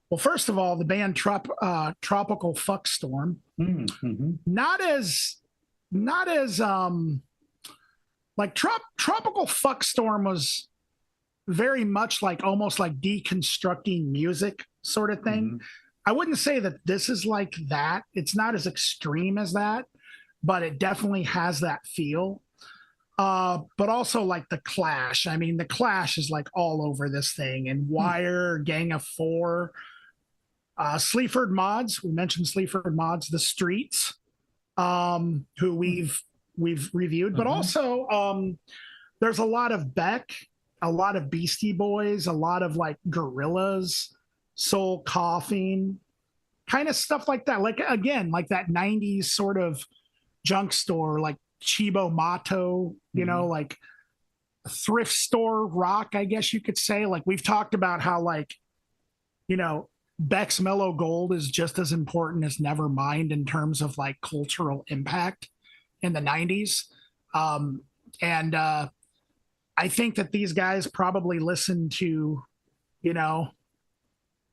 well, first of all, the band Tropical Fuck Storm, not as like Tropical Fuck Storm was very much like almost like deconstructing music sort of thing. I wouldn't say that this is like that. It's not as extreme as that, but it definitely has that feel. But also like the Clash. I mean, the Clash is like all over this thing, and Wire, Gang of Four, Sleaford Mods. We mentioned Sleaford Mods, The Streets, who we've reviewed, but also there's a lot of Beck, a lot of Beastie Boys, a lot of like Gorillaz, Soul Coughing, kind of stuff like that. Like again, like that 90s sort of junk store, like Chibo Mato, you know, like thrift store rock, I guess you could say. Like we've talked about how like, you know, Beck's Mellow Gold is just as important as Nevermind in terms of like cultural impact in the 90s. And I think that these guys probably listen to, you know,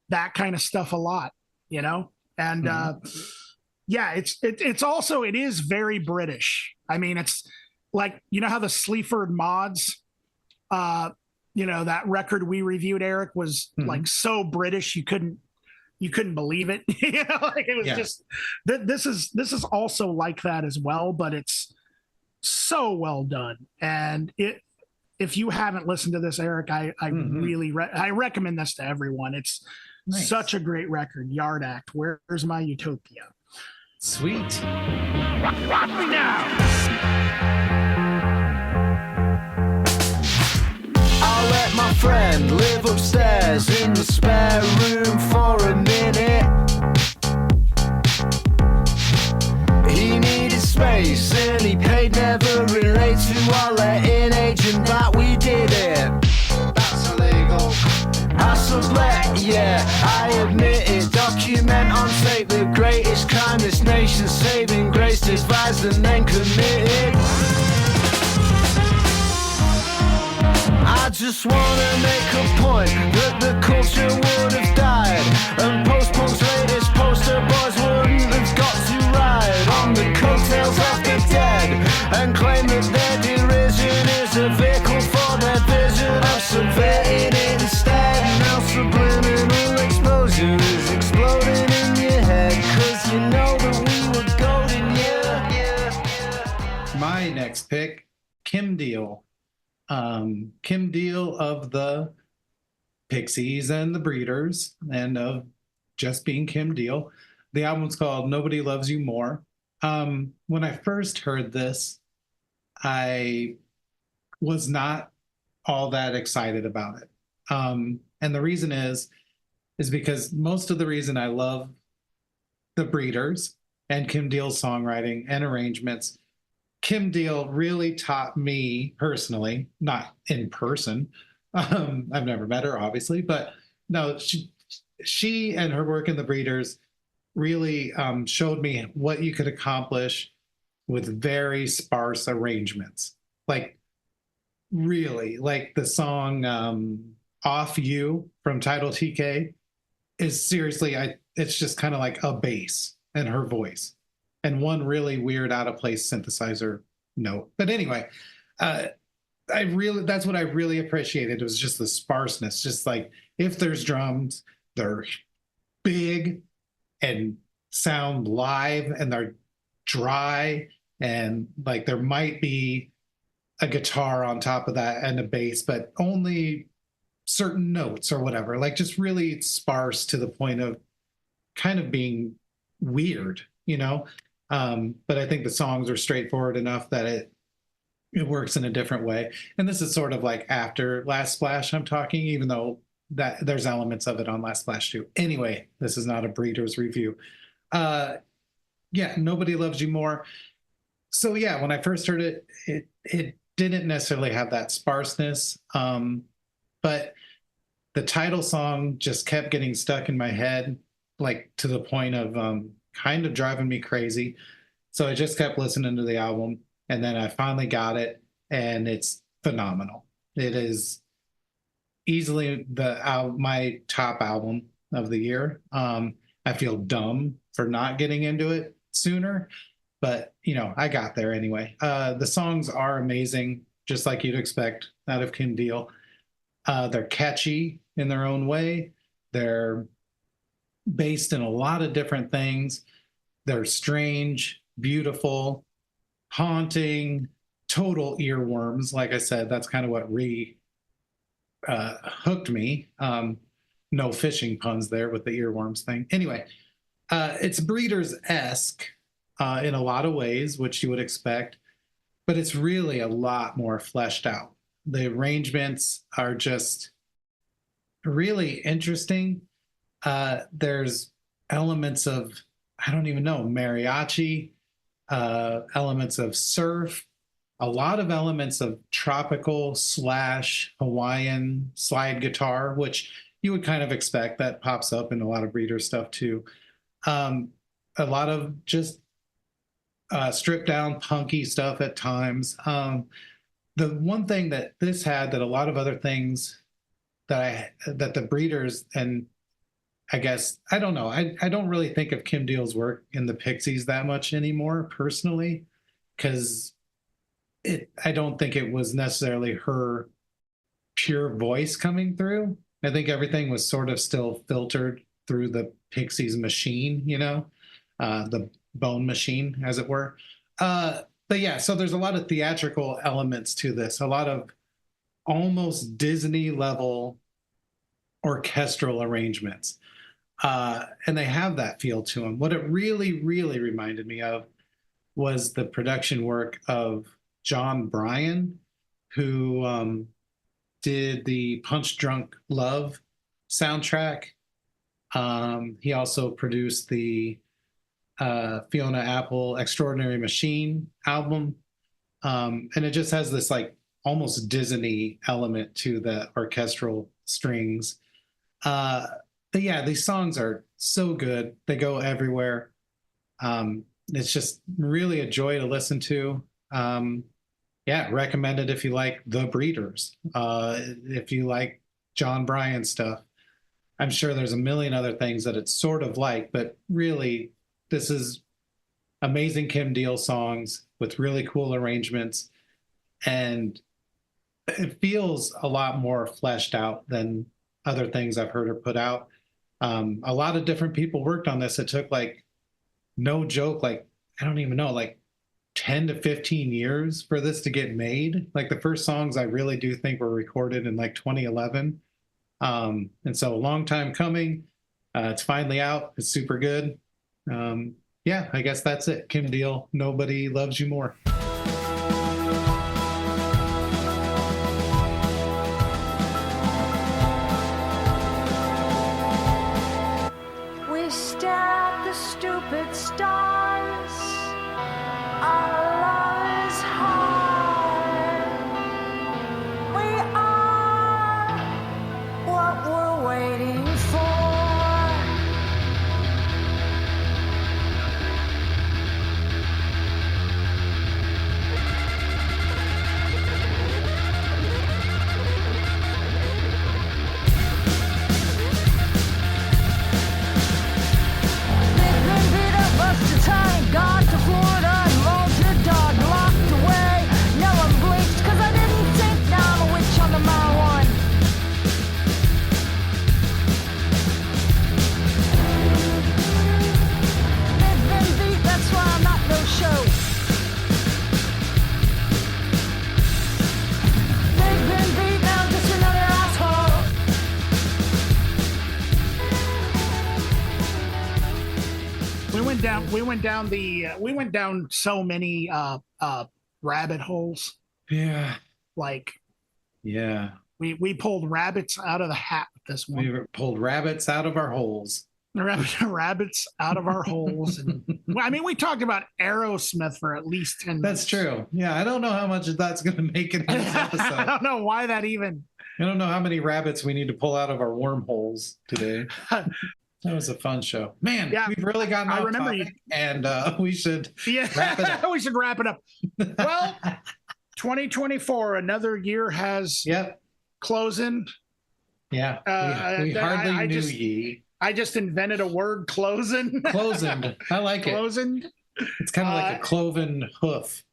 that kind of stuff a lot, you know? And yeah, it's also, it is very British. I mean, it's like, you know how the Sleaford Mods, you know, that record we reviewed, Erik, was like so British you couldn't believe it. You know, like it was just this is also like that as well, but it's so well done. And if you haven't listened to this, Erik, I really I recommend this to everyone. It's such a great record. Yard Act, Where's My Utopia? Sweet. Rock me now. I'll let my friend live upstairs in the spare room for a minute. He needed space and he paid, never relate to our letting agent that we did it. That's illegal. I sublet, yeah, I admit it. Document on tape the greatest crime this nation's saving grace devised and then committed. I just wanna make a point that the culture would have died, and post-punk's latest poster boys wouldn't have got to ride on the coattails of the dead and claim that their derision is a vehicle for their vision of subverting it instead. Now subliminal exposure is exploding in your head, cause you know that we were golden, yeah. My next pick, Kim Deal. Kim Deal of the Pixies and the Breeders, and of just being Kim Deal. The album's called Nobody Loves You More. When I first heard this, I was not all that excited about it. And the reason is because most of the reason I love the Breeders and Kim Deal's songwriting and arrangements, Kim Deal really taught me personally, not in person. I've never met her, obviously, but no, she and her work in the Breeders really showed me what you could accomplish with very sparse arrangements. Like, really, like the song Off You from Title TK is seriously, it's just kind of like a bass and her voice and one really weird out of place synthesizer note. But anyway, that's what I really appreciated. It was just the sparseness. Just like, if there's drums, they're big and sound live, and they're dry, and like there might be a guitar on top of that and a bass, but only certain notes or whatever. Like, just really sparse to the point of kind of being weird, you know? But I think the songs are straightforward enough that it works in a different way. And this is sort of like after Last Splash I'm talking, even though that there's elements of it on Last Splash too. Anyway, this is not a Breeders review. Yeah, Nobody Loves You More. So yeah, when I first heard it, it didn't necessarily have that sparseness, but the title song just kept getting stuck in my head, like to the point of kind of driving me crazy. So I just kept listening to the album, and then I finally got it, and it's phenomenal. It is easily my top album of the year. I feel dumb for not getting into it sooner, but you know, I got there anyway. The songs are amazing, just like you'd expect out of Kim Deal. They're catchy in their own way. They're based in a lot of different things. They're strange, beautiful, haunting, total earworms. Like I said, that's kind of what hooked me. No fishing puns there with the earworms thing. Anyway, it's Breeders-esque in a lot of ways, which you would expect, but it's really a lot more fleshed out. The arrangements are just really interesting. There's elements of, I don't even know, mariachi, elements of surf, a lot of elements of tropical / Hawaiian slide guitar, which you would kind of expect. That pops up in a lot of Breeder stuff too. A lot of just stripped down punky stuff at times. The one thing that this had that a lot of other things that the Breeders, and I guess, I don't know, I don't really think of Kim Deal's work in the Pixies that much anymore personally, because I don't think it was necessarily her pure voice coming through. I think everything was sort of still filtered through the Pixies machine, you know, the bone machine, as it were. But yeah, so there's a lot of theatrical elements to this, a lot of almost Disney level orchestral arrangements. And they have that feel to them. What it really, really reminded me of was the production work of John Bryan, who did the Punch Drunk Love soundtrack. He also produced the Fiona Apple Extraordinary Machine album. And it just has this like almost Disney element to the orchestral strings. But yeah, these songs are so good. They go everywhere. It's just really a joy to listen to. Yeah, recommend it if you like the Breeders. If you like John Bryan stuff. I'm sure there's a million other things that it's sort of like, but really, this is amazing Kim Deal songs with really cool arrangements. And it feels a lot more fleshed out than other things I've heard her put out. A lot of different people worked on this. It took, like, no joke, like, I don't even know, like 10 to 15 years for this to get made. Like, the first songs I really do think were recorded in like 2011. And so a long time coming. It's finally out. It's super good. Yeah, I guess that's it. Kim Deal, Nobody Loves You More. we went down so many rabbit holes. Yeah. Like Yeah. we pulled rabbits out of the hat with this one. We pulled rabbits out of our holes. Rabbits out of our holes. And I mean, we talked about Aerosmith for at least 10 minutes. That's true. Yeah, I don't know how much that's going to make in this episode. I don't know why that even. I don't know how many rabbits we need to pull out of our wormholes today. That was a fun show. Man, Yeah, we've really gotten off topic, and we should wrap it up. We should wrap it up. Well, 2024, another year has closing. Yeah, we hardly knew ye. I just invented a word, closing. Closing. I like it. Closing. It's kind of like a cloven hoof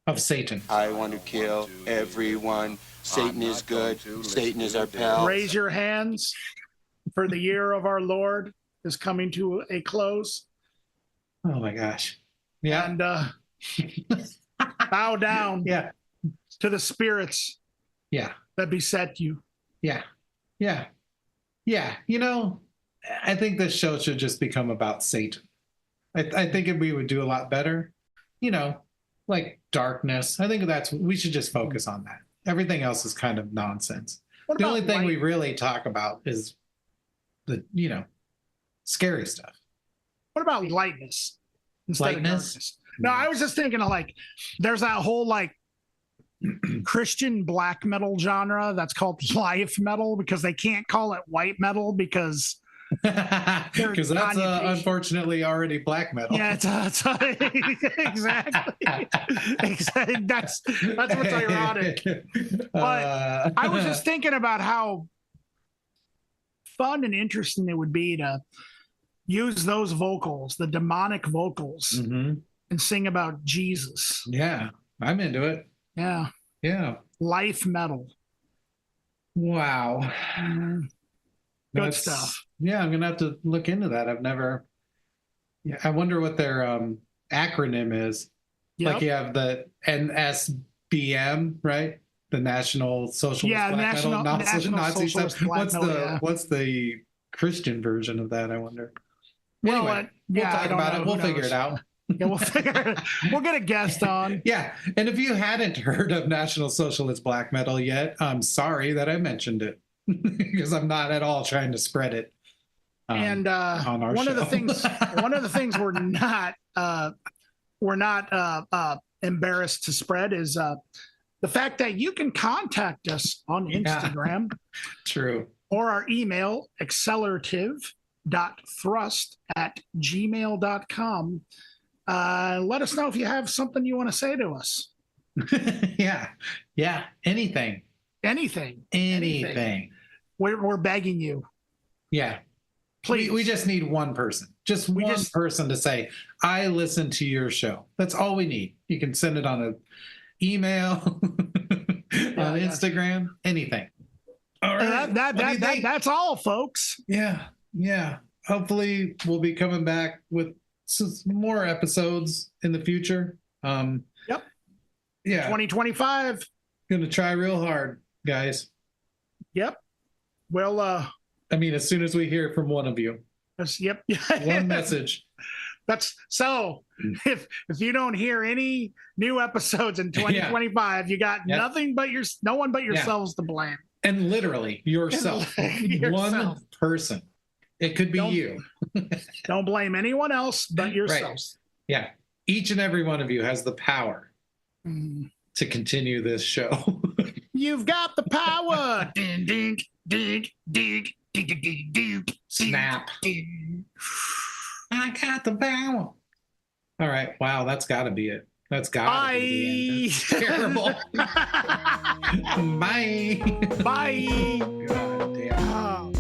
of Satan. I want to kill everyone. Satan is good. Satan is our pal. Raise your hands, for the year of our Lord is coming to a close. Oh my gosh. Yeah. And bow down to the spirits that beset you. Yeah. Yeah. Yeah. You know, I think this show should just become about Satan. I think we would do a lot better. You know, like darkness. I think we should just focus on that. Everything else is kind of nonsense. The only thing we really talk about is the, scary stuff. What about lightness? Instead of darkness? No, I was just thinking of there's that whole Christian black metal genre that's called life metal because they can't call it white metal because that's unfortunately already black metal. Yeah, exactly. That's what's ironic. But I was just thinking about how fun and interesting it would be to use those vocals, the demonic vocals, and sing about Jesus. Yeah, I'm into it. Yeah. Yeah. Life metal. Wow. Good stuff. Yeah, I'm gonna have to look into that. I've never. Yeah, I wonder what their acronym is. Yep. Like you have the NSBM, right? The National Socialist Black Metal. Nazi stuff. What's the Christian version of that? I wonder. Well, anyway, we'll talk about it. We'll figure it out. Yeah, we'll get a guest on. Yeah, and if you hadn't heard of National Socialist Black Metal yet, I'm sorry that I mentioned it because I'm not at all trying to spread it. And on our one show. of the things we're not embarrassed to spread is the fact that you can contact us on Instagram. True. Or our email, accelerativ.thrust@gmail.com. Let us know if you have something you want to say to us. Yeah. Anything. We're begging you. Yeah. Please. We just need one person. Just one person to say, I listen to your show. That's all we need. You can send it on an email, on Instagram, anything. All right. That's all, folks. Yeah. Hopefully we'll be coming back with some more episodes in the future. Yep. Yeah. 2025. Gonna try real hard, guys. Yep. Well, as soon as we hear from one of you. Yep. One message. That's so. If you don't hear any new episodes in 2025, you got no one but yourselves to blame. And literally yourself. One person. It could be you. Don't blame anyone else but yourselves. Right. Yeah. Each and every one of you has the power to continue this show. You've got the power. Ding, ding, ding, ding, ding, ding, ding, snap. I got the power. All right. Wow. That's got to be it. That's got to be the end. Terrible. Bye. Bye. God damn.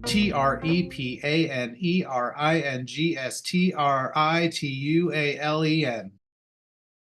TREPANERINGSTRITUALEN